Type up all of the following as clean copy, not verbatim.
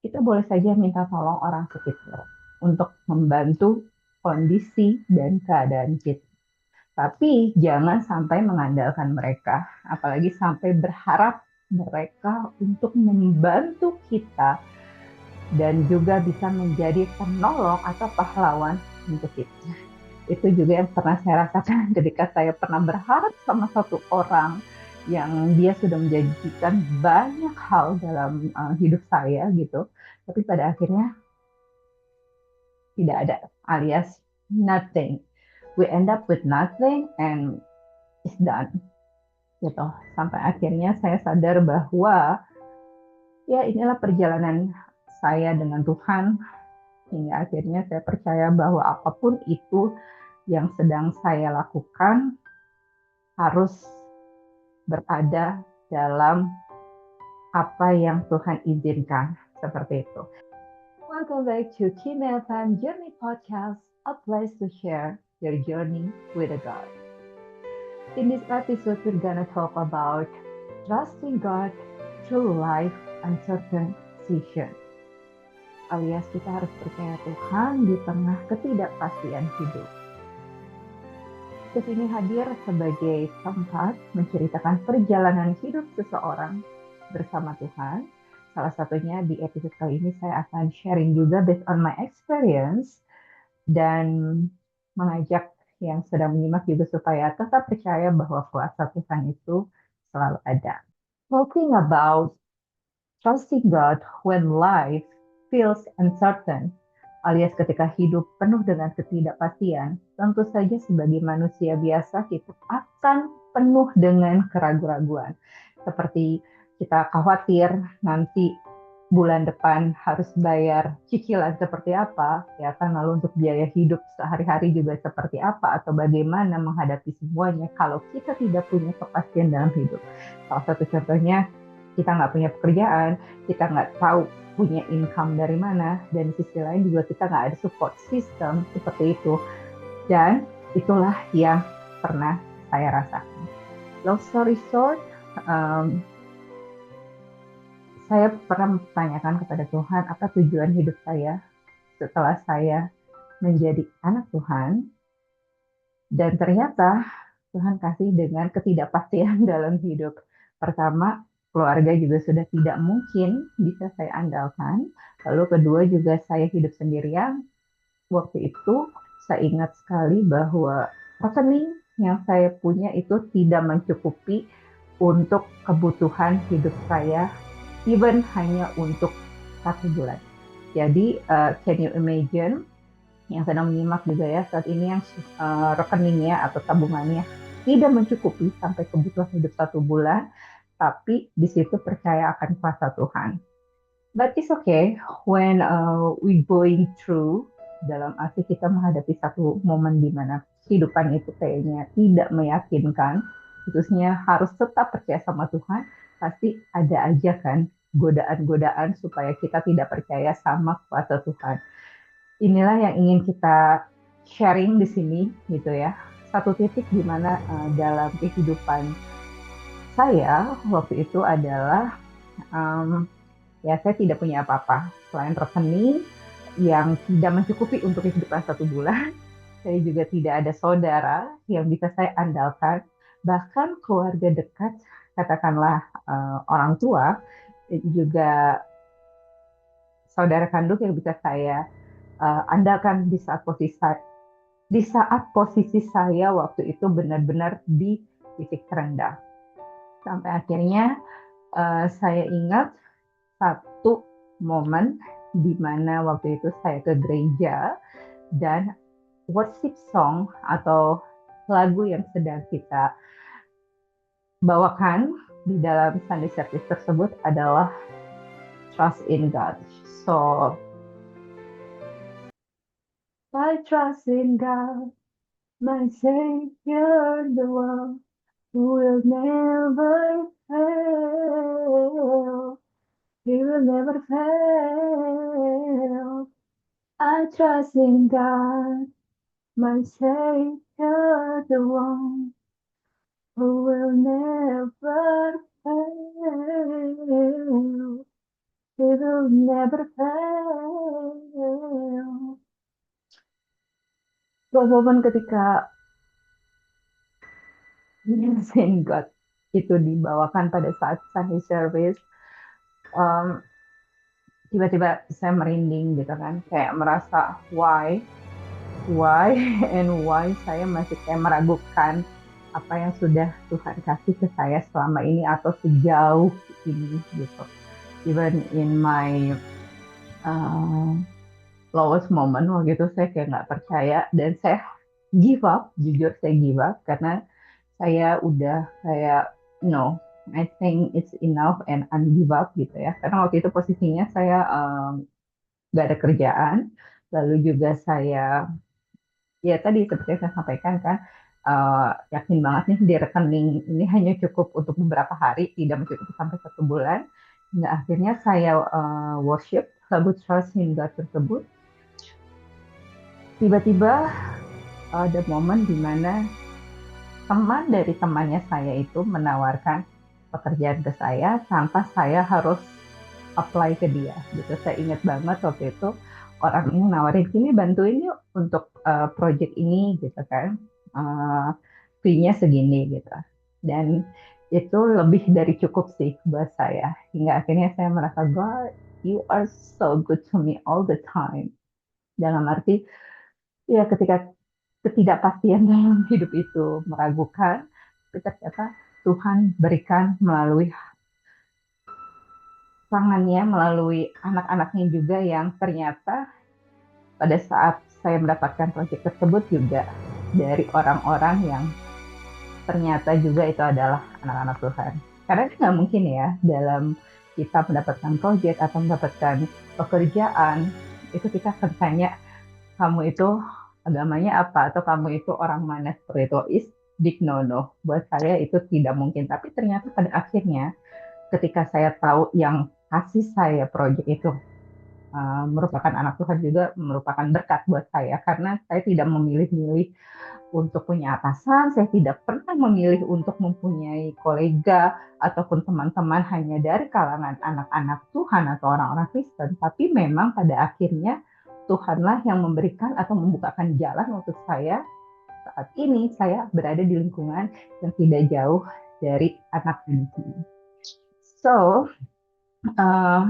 kita boleh saja minta tolong orang sekitar untuk membantu kondisi dan keadaan kita. Tapi jangan sampai mengandalkan mereka, apalagi sampai berharap mereka untuk membantu kita dan juga bisa menjadi penolong atau pahlawan untuk kita. Itu juga yang pernah saya rasakan ketika saya pernah berharap sama satu orang yang dia sudah menjanjikan banyak hal dalam hidup saya gitu. Tapi pada akhirnya tidak ada, alias nothing. We end up with nothing and it's done gitu. Sampai akhirnya saya sadar bahwa ya inilah perjalanan saya dengan Tuhan, hingga akhirnya saya percaya bahwa apapun itu yang sedang saya lakukan harus berada dalam apa yang Tuhan izinkan, seperti itu. Welcome back to Kim FM Journey Podcast, a place to share your journey with a God. In this episode, we're gonna talk about trusting God through life uncertain season. Alias kita harus percaya Tuhan di tengah ketidakpastian hidup. Kesini hadir sebagai tempat menceritakan perjalanan hidup seseorang bersama Tuhan. Salah satunya di episode kali ini saya akan sharing juga based on my experience dan mengajak yang sedang menyimak juga supaya tetap percaya bahwa kuasa Tuhan itu selalu ada. Talking about trusting God when life feels uncertain, alias ketika hidup penuh dengan ketidakpastian, tentu saja sebagai manusia biasa kita akan penuh dengan keraguan-raguan. Seperti kita khawatir nanti bulan depan harus bayar cicilan seperti apa, ya kan, lalu untuk biaya hidup sehari-hari juga seperti apa, atau bagaimana menghadapi semuanya kalau kita tidak punya kepastian dalam hidup. Salah satu contohnya, kita nggak punya pekerjaan, kita nggak tahu punya income dari mana, dan di sisi lain juga kita nggak ada support system seperti itu. Dan itulah yang pernah saya rasakan. Long story short, saya pernah mempertanyakan kepada Tuhan apa tujuan hidup saya setelah saya menjadi anak Tuhan, dan ternyata Tuhan kasih dengan ketidakpastian dalam hidup. Pertama, keluarga juga sudah tidak mungkin bisa saya andalkan. Lalu kedua juga saya hidup sendirian. Waktu itu saya ingat sekali bahwa rekening yang saya punya itu tidak mencukupi untuk kebutuhan hidup saya, even hanya untuk 1 bulan. Jadi, can you imagine yang sedang menyimak juga ya saat ini yang rekeningnya atau tabungannya tidak mencukupi sampai kebutuhan hidup 1 bulan, tapi di situ percaya akan kuasa Tuhan. But it's okay when we going through, dalam arti kita menghadapi satu momen di mana kehidupan itu kayaknya tidak meyakinkan, khususnya harus tetap percaya sama Tuhan, pasti ada aja kan godaan-godaan supaya kita tidak percaya sama kuasa Tuhan. Inilah yang ingin kita sharing di sini gitu ya. Satu titik di mana dalam kehidupan saya waktu itu adalah um, ya saya tidak punya apa-apa selain rekening yang tidak mencukupi untuk kehidupan 1 bulan. Saya juga tidak ada saudara yang bisa saya andalkan, bahkan keluarga dekat, katakanlah orang tua, juga saudara kandung yang bisa saya andalkan di saat posisi saya waktu itu benar-benar di titik terendah. Sampai akhirnya saya ingat satu momen di mana waktu itu saya ke gereja dan worship song atau lagu yang sedang kita bawakan di dalam Sunday service tersebut adalah Trust in God. So, I trust in God, my Savior, the one who will never fail. He will never fail. I trust in God, my Savior, the one who will never fail. It will never fail. Momen ketika Saint God itu dibawakan pada saat Sunday service, um, tiba-tiba saya merinding gitu kan, kayak merasa why, and why saya masih kayak meragukan apa yang sudah Tuhan kasih ke saya selama ini atau sejauh ini gitu. Even in my uh, lowest moment waktu itu saya kayak nggak percaya dan saya give up, jujur saya give up karena saya udah kayak no, I think it's enough and I give up gitu ya. Karena waktu itu posisinya saya nggak ada kerjaan, lalu juga saya ya tadi seperti yang saya sampaikan kan, yakin banget nih di rekening ini hanya cukup untuk beberapa hari, tidak mencukupi sampai 1 bulan. Hingga akhirnya saya worship lagu Trust in God tersebut. Tiba-tiba ada momen di mana teman dari temannya saya itu menawarkan pekerjaan ke saya tanpa saya harus apply ke dia gitu. Saya ingat banget waktu itu orang ini nawarin sini bantuin yuk untuk project ini gitu kan. Uh, Fee-nya segini gitu. Dan itu lebih dari cukup sih buat saya. Hingga akhirnya saya merasa God, you are so good to me all the time. Dalam arti ya ketika ketidakpastian dalam hidup itu meragukan, tapi ternyata Tuhan berikan melalui tangannya, melalui anak-anaknya juga yang ternyata pada saat saya mendapatkan proyek tersebut juga dari orang-orang yang ternyata juga itu adalah anak-anak Tuhan. Karena itu nggak mungkin ya dalam kita mendapatkan proyek atau mendapatkan pekerjaan, itu kita akan tanya, kamu itu agamanya apa atau kamu itu orang mana, seperti itu. Is big no-no. Buat saya itu tidak mungkin. Tapi ternyata pada akhirnya ketika saya tahu yang kasih saya proyek itu merupakan anak Tuhan juga merupakan berkat buat saya karena saya tidak memilih-milih untuk punya atasan, saya tidak pernah memilih untuk mempunyai kolega ataupun teman-teman hanya dari kalangan anak-anak Tuhan atau orang-orang Kristen, tapi memang pada akhirnya Tuhanlah yang memberikan atau membukakan jalan untuk saya. Saat ini saya berada di lingkungan yang tidak jauh dari anak-anak ini. So, uh,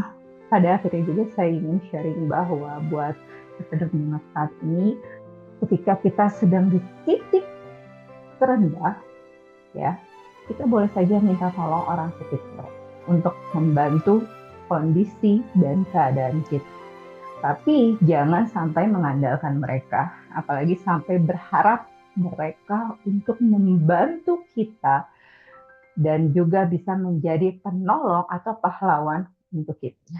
pada akhirnya juga saya ingin sharing bahwa buat peserta saat ini, ketika kita sedang di titik terendah, ya, kita boleh saja minta tolong orang sekitar untuk membantu kondisi dan keadaan kita. Tapi jangan sampai mengandalkan mereka, apalagi sampai berharap mereka untuk membantu kita dan juga bisa menjadi penolong atau pahlawan untuk kita.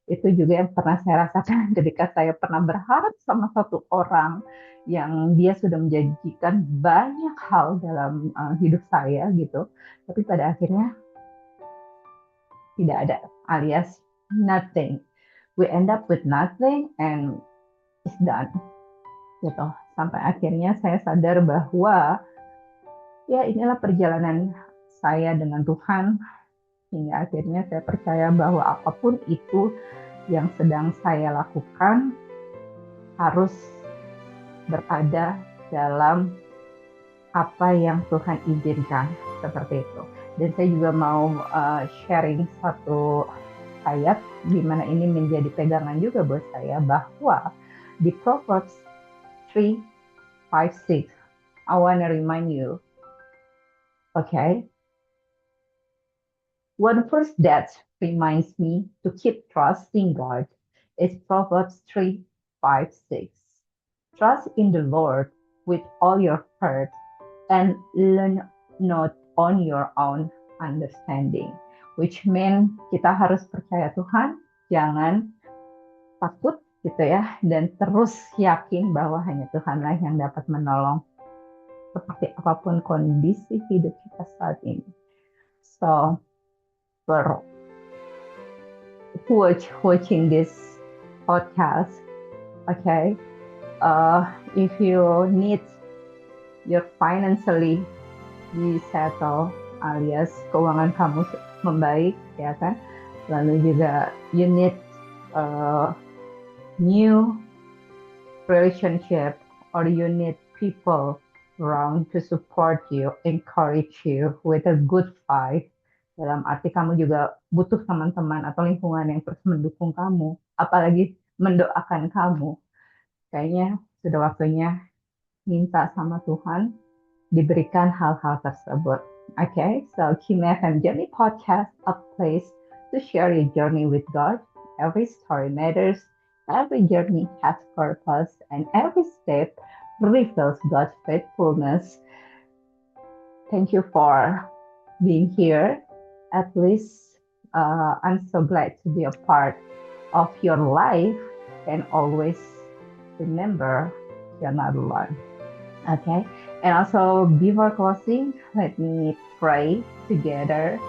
Itu juga yang pernah saya rasakan ketika saya pernah berharap sama satu orang yang dia sudah menjanjikan banyak hal dalam hidup saya gitu, tapi pada akhirnya tidak ada, alias nothing. We end up with nothing and it's done gitu. Sampai akhirnya saya sadar bahwa ya inilah perjalanan saya dengan Tuhan, hingga akhirnya saya percaya bahwa apapun itu yang sedang saya lakukan harus berada dalam apa yang Tuhan izinkan, seperti itu. Dan saya juga mau sharing satu ayat di mana ini menjadi pegangan juga buat saya bahwa di Proverbs 3:5-6, I want to remind you, okay, one verse that reminds me to keep trusting God is Proverbs 3:5-6. Trust in the Lord with all your heart and lean not on your own understanding. Which means kita harus percaya Tuhan, jangan takut gitu ya, dan terus yakin bahwa hanya Tuhanlah yang dapat menolong seperti apapun kondisi hidup kita saat ini. So, for watching this podcast, okay, if you need your financially di settle alias keuangan kamu membaik ya kan, lalu juga you need a new relationship, or you need people around to support you, encourage you with a good vibe. Dalam arti kamu juga butuh teman-teman atau lingkungan yang terus mendukung kamu, apalagi mendoakan kamu. Kayaknya sudah waktunya minta sama Tuhan diberikan hal-hal tersebut. Okay, so Kim FM Journey Podcast, a place to share your journey with God. Every story matters, every journey has purpose, and every step reveals God's faithfulness. Thank you for being here. At least I'm so glad to be a part of your life, and always remember you're not alone. Okay. And also, before closing, let me pray together.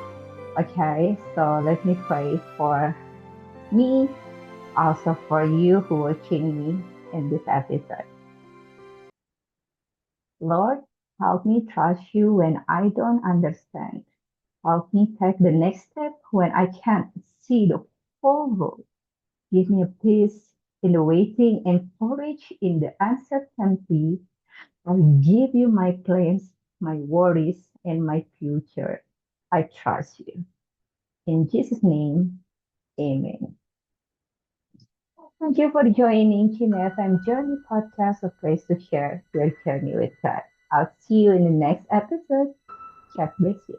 Okay. So let me pray for me, also for you who are watching me in this episode. Lord, help me trust you when I don't understand. Help me take the next step when I can't see the full road. Give me a peace in the waiting and courage in the uncertainty. I give you my plans, my worries, and my future. I trust you. In Jesus' name, amen. Thank you for joining Kim FM Journey Podcast, a place to share your journey with God. I'll see you in the next episode. God bless you.